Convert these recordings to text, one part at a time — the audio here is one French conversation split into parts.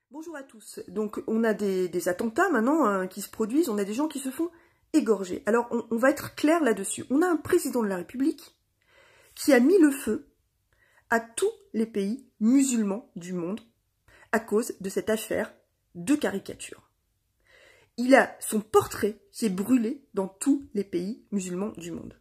Bonjour à tous. Donc on a des attentats maintenant qui se produisent, on a des gens qui se font égorger. Alors on va être clair là-dessus. On a un président de la République qui a mis le feu à tous les pays musulmans du monde à cause de cette affaire de caricature. Il a son portrait qui est brûlé dans tous les pays musulmans du monde.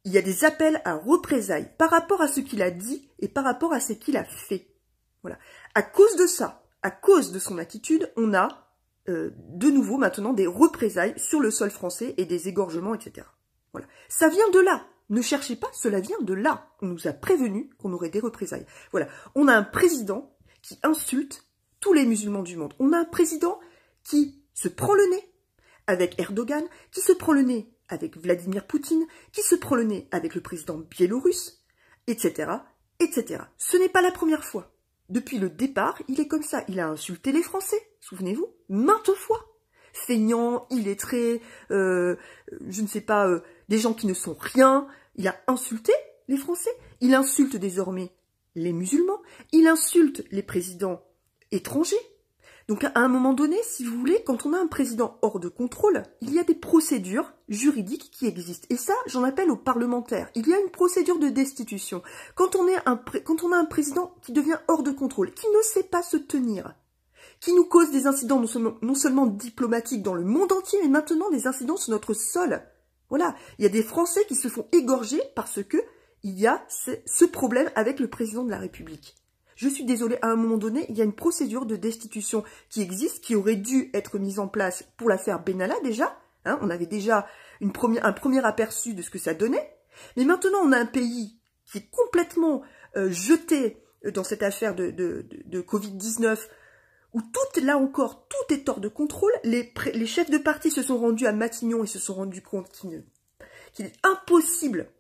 Il y a des appels à représailles par rapport à ce qu'il a dit et par rapport à ce qu'il a fait. Voilà. À cause de ça, à cause de son attitude, on a de nouveau maintenant des représailles sur le sol français et des égorgements, etc. Voilà. Ça vient de là. Ne cherchez pas, cela vient de là. On nous a prévenu qu'on aurait des représailles. Voilà. On a un président qui insulte tous les musulmans du monde. On a un président qui se prend le nez avec Erdogan, qui se prend le nez avec Vladimir Poutine, qui se prend le nez avec le président biélorusse, etc., etc. Ce n'est pas la première fois. Depuis le départ, il est comme ça. Il a insulté les Français, souvenez-vous, maintes fois. Feignant, illettré, je ne sais pas, des gens qui ne sont rien. Il a insulté les Français. Il insulte désormais les musulmans. Il insulte les présidents étrangers. Donc à un moment donné, si vous voulez, quand on a un président hors de contrôle, il y a des procédures juridiques qui existent. Et ça, j'en appelle aux parlementaires. Il y a une procédure de destitution. Quand on a un président qui devient hors de contrôle, qui ne sait pas se tenir, qui nous cause des incidents non seulement diplomatiques dans le monde entier, mais maintenant des incidents sur notre sol. Voilà, il y a des Français qui se font égorger parce que il y a ce problème avec le président de la République. Je suis désolée, à un moment donné, il y a une procédure de destitution qui existe, qui aurait dû être mise en place pour l'affaire Benalla déjà. Hein, on avait déjà un premier aperçu de ce que ça donnait. Mais maintenant, on a un pays qui est complètement jeté dans cette affaire de Covid-19, où là encore, tout est hors de contrôle. Les chefs de parti se sont rendus à Matignon et se sont rendus compte qu'il est impossible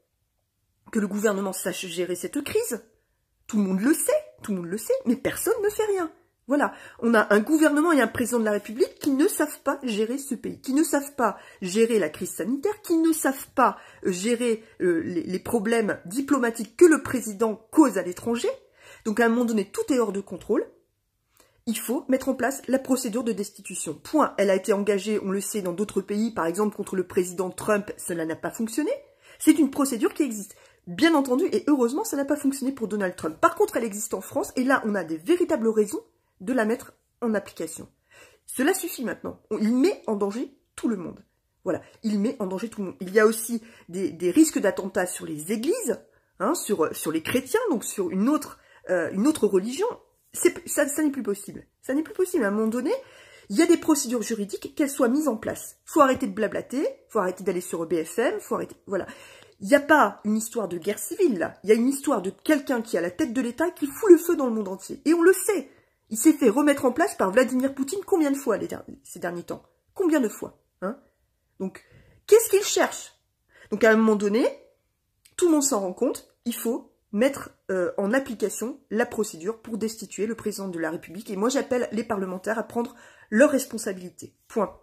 que le gouvernement sache gérer cette crise. Tout le monde le sait, mais personne ne fait rien. Voilà, on a un gouvernement et un président de la République qui ne savent pas gérer ce pays, qui ne savent pas gérer la crise sanitaire, qui ne savent pas gérer les problèmes diplomatiques que le président cause à l'étranger. Donc à un moment donné, tout est hors de contrôle. Il faut mettre en place la procédure de destitution. Point. Elle a été engagée, on le sait, dans d'autres pays, par exemple contre le président Trump, cela n'a pas fonctionné. C'est une procédure qui existe. Bien entendu, et heureusement, ça n'a pas fonctionné pour Donald Trump. Par contre, elle existe en France, et là, on a des véritables raisons de la mettre en application. Cela suffit maintenant. Il met en danger tout le monde. Voilà, il met en danger tout le monde. Il y a aussi des risques d'attentats sur les églises, hein, sur les chrétiens, donc sur une autre religion. Ça n'est plus possible. Ça n'est plus possible. À un moment donné, il y a des procédures juridiques, qu'elles soient mises en place. Il faut arrêter de blablater, il faut arrêter d'aller sur BFM, il faut arrêter... Voilà. Il n'y a pas une histoire de guerre civile, là. Il y a une histoire de quelqu'un qui est à la tête de l'État qui fout le feu dans le monde entier. Et on le sait. Il s'est fait remettre en place par Vladimir Poutine combien de fois ces derniers temps? Combien de fois, hein? Donc, qu'est-ce qu'il cherche? Donc, à un moment donné, tout le monde s'en rend compte, il faut mettre en application la procédure pour destituer le président de la République. Et moi, j'appelle les parlementaires à prendre leurs responsabilités. Point.